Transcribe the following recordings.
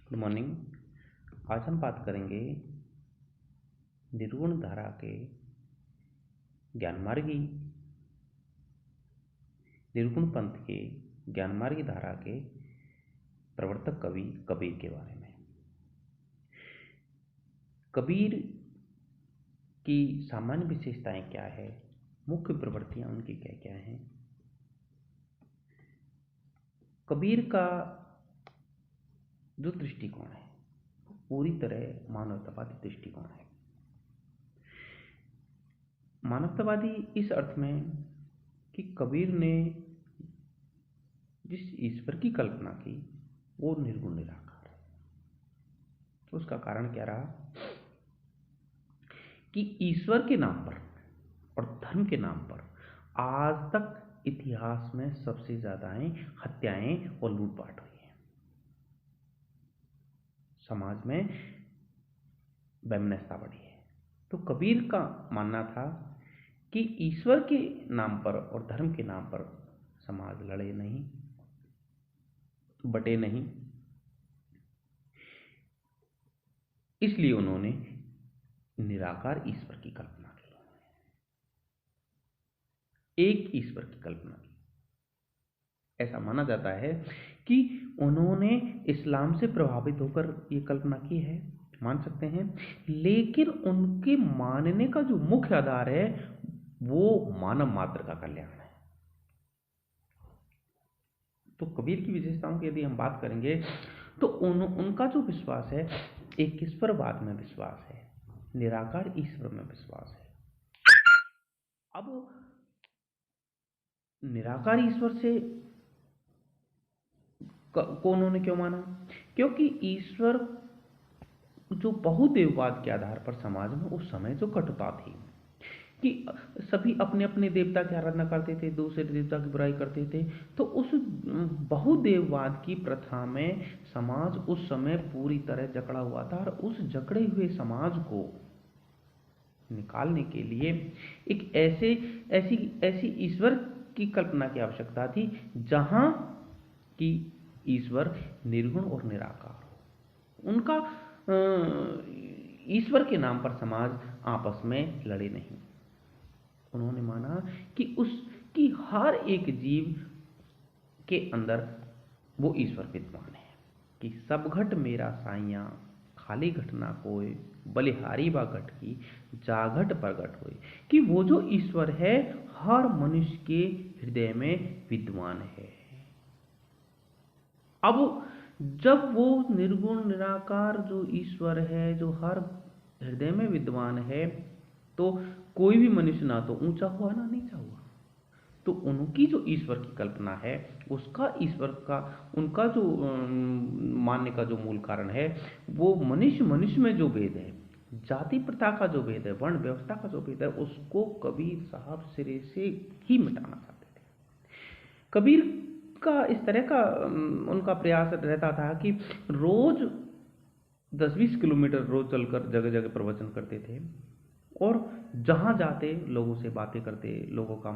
Good morning. आज हम बात करेंगे निर्गुण धारा के ज्ञानमार्गी निर्गुण पंथ के ज्ञानमार्गी धारा के प्रवर्तक कवि कबीर के बारे में। कबीर की सामान्य विशेषताएं क्या है, मुख्य प्रवृत्तियां उनकी क्या क्या हैं। कबीर का जो दृष्टिकोण है पूरी तरह मानवतावादी दृष्टिकोण है। मानवतावादी इस अर्थ में कि कबीर ने जिस ईश्वर की कल्पना की वो निर्गुण निराकार है। तो उसका कारण क्या रहा कि ईश्वर के नाम पर और धर्म के नाम पर आज तक इतिहास में सबसे ज्यादा हत्याएं और लूटपाट हुई है। समाज में वैमनस्यता बढ़ी है। तो कबीर का मानना था कि ईश्वर के नाम पर और धर्म के नाम पर समाज लड़े नहीं, बटे नहीं। इसलिए उन्होंने निराकार ईश्वर की कल्पना की, एक ईश्वर की कल्पना की। ऐसा माना जाता है कि उन्होंने इस्लाम से प्रभावित होकर यह कल्पना की है, मान सकते हैं, लेकिन उनके मानने का जो मुख्य आधार है वो मानव मात्र का कल्याण है। तो कबीर की विशेषताओं की यदि हम बात करेंगे तो उनका जो विश्वास है एक ईश्वरवाद में विश्वास है, निराकार ईश्वर में विश्वास है। अब निराकार ईश्वर से को उन्होंने क्यों माना? क्योंकि ईश्वर जो बहुदेववाद के आधार पर समाज में उस समय जो कटुता थी कि सभी अपने अपने देवता की आराधना करते थे, दूसरे देवता की बुराई करते थे। तो उस बहुदेववाद की प्रथा में समाज उस समय पूरी तरह जकड़ा हुआ था और उस जकड़े हुए समाज को निकालने के लिए एक ऐसी ईश्वर की कल्पना की आवश्यकता थी जहां की ईश्वर निर्गुण और निराकार हो। उनका ईश्वर के नाम पर समाज आपस में लड़े नहीं। उन्होंने माना कि उसकी हर एक जीव के अंदर वो ईश्वर विद्यमान है कि सब घट मेरा साइया, खाली घट ना कोई, बलिहारी बा घट की, जाघट प्रगट होए। कि वो जो ईश्वर है हर मनुष्य के हृदय में विद्यमान है। अब जब वो निर्गुण निराकार जो ईश्वर है जो हर हृदय में विद्यमान है तो कोई भी मनुष्य ना तो ऊंचा हुआ ना नीचा हुआ। तो उनकी जो ईश्वर की कल्पना है उसका ईश्वर का उनका जो मानने का जो मूल कारण है वो मनुष्य में जो भेद है, जाति प्रथा का जो भेद है, वर्ण व्यवस्था का जो भेद है, उसको कबीर साहब सिरे से ही मिटाना चाहते थे। कबीर का इस तरह का उनका प्रयास रहता था कि रोज 10-20 किलोमीटर रोज चलकर जगह जगह प्रवचन करते थे और जहां जाते लोगों से बातें करते, लोगों का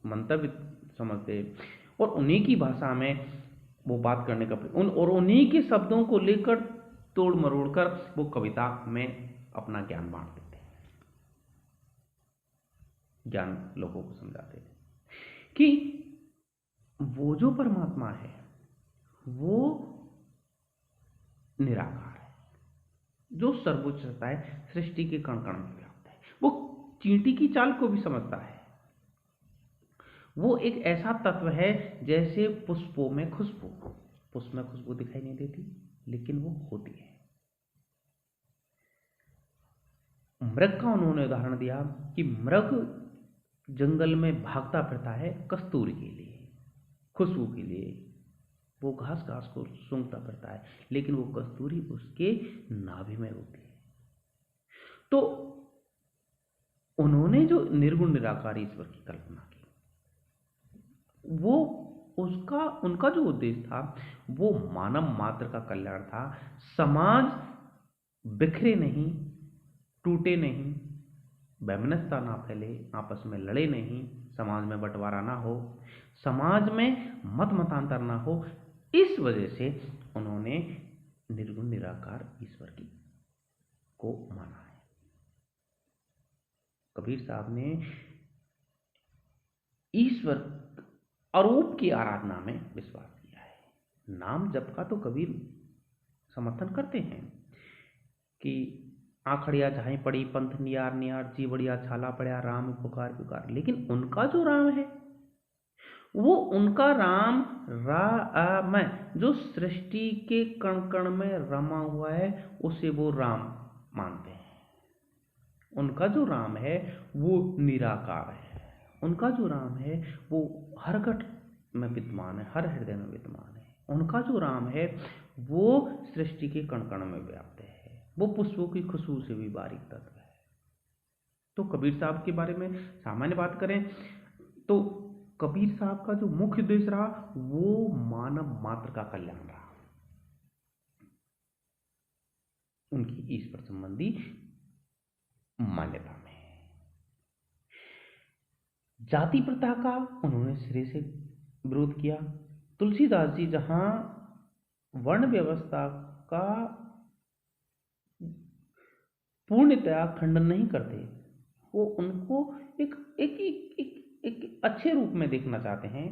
मंतव्य समझते और उन्हीं की भाषा में वो बात करने का और उन्हीं के शब्दों को लेकर तोड़ मरोड़ कर वो कविता में अपना ज्ञान बांटते थे, ज्ञान लोगों को समझाते थे कि वो जो परमात्मा है वो निराकार है, जो सर्वोच्च रहता है, सृष्टि के कण कण में व्याप्त है, वो चींटी की चाल को भी समझता है। वो एक ऐसा तत्व है जैसे पुष्पों में खुशबू, पुष्प में खुशबू दिखाई नहीं देती लेकिन वो होती है। मृग का उन्होंने उदाहरण दिया कि मृग जंगल में भागता फिरता है कस्तूरी के लिए, खुशबू के लिए, वो घास को सूंघता फिरता है लेकिन वो कस्तूरी उसके नाभि में होती है। तो उन्होंने जो निर्गुण निराकार ईश्वर की कल्पना की वो उनका जो उद्देश्य था वो मानव मात्र का कल्याण था। समाज बिखरे नहीं, टूटे नहीं, वैमनस्यता ना फैले, आपस में लड़े नहीं, समाज में बंटवारा ना हो, समाज में मतांतर ना हो। इस वजह से उन्होंने निर्गुण निराकार ईश्वर की को माना है। कबीर साहब ने ईश्वर अरूप की आराधना में विश्वास किया है। नाम जप का तो कबीर समर्थन करते हैं कि आखड़िया जहां पड़ी पंथ नियार नियार, जी बढ़िया छाला पड़ा राम पुकार पुकार, लेकिन उनका जो राम है वो उनका राम जो सृष्टि के कण कण में रमा हुआ है उसे वो राम मानते हैं। उनका जो राम है वो निराकार है। उनका जो राम है वो हर घट में विद्यमान है, हर हृदय में विद्यमान है। उनका जो राम है वो सृष्टि के कण कण में व्याप्त है, वो पुष्पों की खुशबू से भी बारीक तत्व है। तो कबीर साहब के बारे में सामान्य बात करें तो कबीर साहब का जो मुख्य उद्देश्य रहा वो मानव मात्र का कल्याण रहा। उनकी ईश्वर संबंधी मान्यता में जाति प्रथा का उन्होंने सिरे से विरोध किया। तुलसीदास जी जहां वर्ण व्यवस्था का पूर्णतया खंडन नहीं करते, वो उनको एक एक, एक, एक, एक अच्छे रूप में देखना चाहते हैं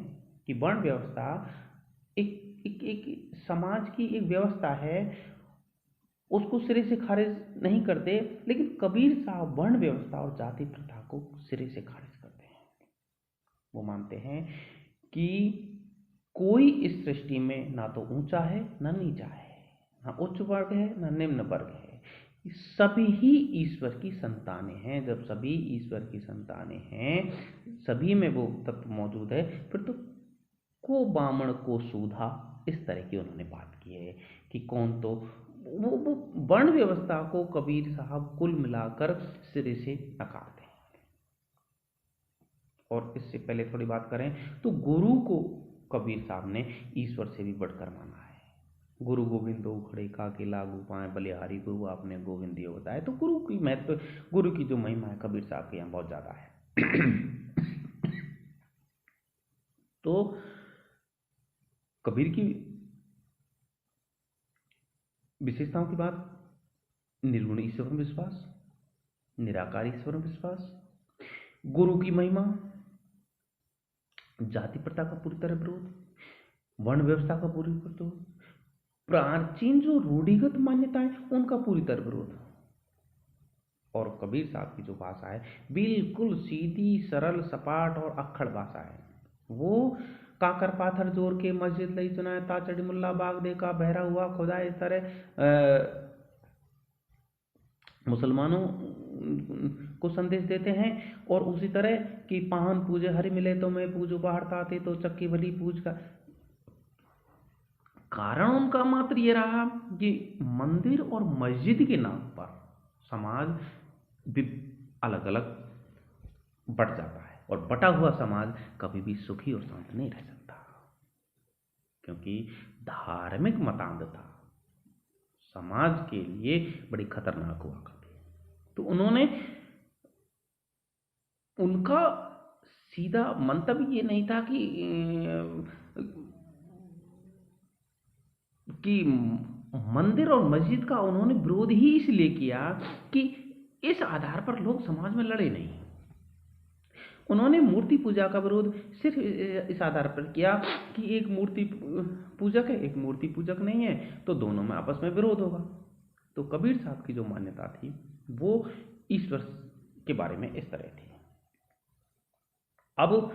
कि वर्ण व्यवस्था एक, एक, एक समाज की एक व्यवस्था है, उसको सिरे से खारिज नहीं करते। लेकिन कबीर साहब वर्ण व्यवस्था और जाति प्रथा को सिरे से खारिज करते हैं। वो मानते हैं कि कोई इस सृष्टि में ना तो ऊंचा है ना नीचा है, ना उच्च वर्ग है ना निम्न वर्ग है, सभी ही ईश्वर की संतानें हैं। जब सभी ईश्वर की संतानें हैं, सभी में वो तत्व मौजूद है, फिर तो को बामण को सूधा, इस तरह की उन्होंने बात की है कि कौन तो वो वर्ण व्यवस्था को कबीर साहब कुल मिलाकर सिरे से नकारते हैं। और इससे पहले थोड़ी बात करें तो गुरु को कबीर साहब ने ईश्वर से भी बढ़कर माना है। गुरु गोविंद खड़े का के लागू पाए बलिहारी गुरु आपने गोविंद ये बताया। तो गुरु की महत्व, गुरु की जो महिमा है कबीर साहब के यहाँ बहुत ज्यादा है। तो कबीर की विशेषताओं की बात, निर्गुण ईश्वर में विश्वास, निराकार ईश्वर में विश्वास, गुरु की महिमा, जाति प्रथा का पूरी तरह विरोध, वर्ण व्यवस्था का पूरी विरोध, प्राचीन जो रूढ़िगत मान्यताएं उनका पूरी तरह विरोध। और कबीर साहब की जो भाषा है बिल्कुल सीधी सरल सपाट और अक्खड़ भाषा है। वो काकर पाथर जोर के मस्जिद लई चुनाए ताचड़ी मुल्ला बाग देखा बहरा हुआ खुदा, इस तरह मुसलमानों को संदेश देते हैं। और उसी तरह कि पाहन पूजे हरि मिले तो मैं पूजो बाहर ताते तो चक्की भली पूज का। कारण उनका मात्र ये रहा कि मंदिर और मस्जिद के नाम पर समाज भी अलग अलग बट जाता है, और बटा हुआ समाज कभी भी सुखी और शांत नहीं रह सकता, क्योंकि धार्मिक मतांधता समाज के लिए बड़ी खतरनाक हुआ करती है। तो उन्होंने, उनका सीधा मंतव्य ये नहीं था कि मंदिर और मस्जिद का उन्होंने विरोध ही इसलिए किया कि इस आधार पर लोग समाज में लड़े नहीं। उन्होंने मूर्ति पूजा का विरोध सिर्फ इस आधार पर किया कि एक मूर्ति पूजक है एक मूर्ति पूजक नहीं है, तो दोनों में आपस में विरोध होगा। तो कबीर साहब की जो मान्यता थी वो ईश्वर के बारे में इस तरह थी। अब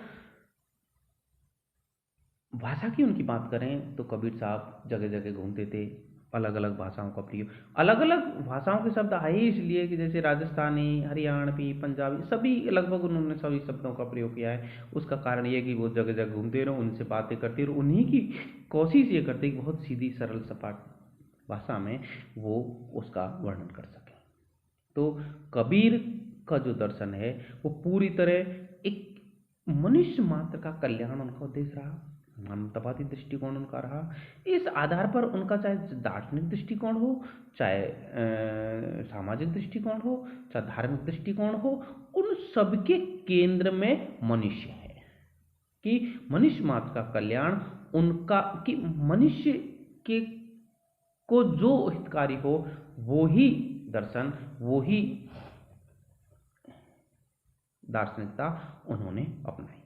भाषा की उनकी बात करें तो कबीर साहब जगह जगह घूमते थे, अलग अलग भाषाओं का प्रयोग, अलग अलग भाषाओं के शब्द आए इसलिए कि जैसे राजस्थानी, हरियाणवी, पंजाबी, सभी लगभग उन्होंने सभी शब्दों का प्रयोग किया है। उसका कारण ये कि वो जगह जगह घूमते रहो, उनसे बातें करते रहो, उन्हीं की कोशिश ये करते कि बहुत सीधी सरल सपाट भाषा में वो उसका वर्णन कर सकें। तो कबीर का जो दर्शन है वो पूरी तरह एक मनुष्य मात्र का कल्याण उनका उद्देश्य रहा, मानवतावादी दृष्टिकोण उनका रहा। इस आधार पर उनका चाहे दार्शनिक दृष्टिकोण हो, चाहे सामाजिक दृष्टिकोण हो, चाहे धार्मिक दृष्टिकोण हो, उन सबके केंद्र में मनुष्य है कि मनुष्य मात्र का कल्याण उनका, कि मनुष्य के को जो हितकारी हो वो ही दर्शन, वो ही दार्शनिकता उन्होंने अपनाई।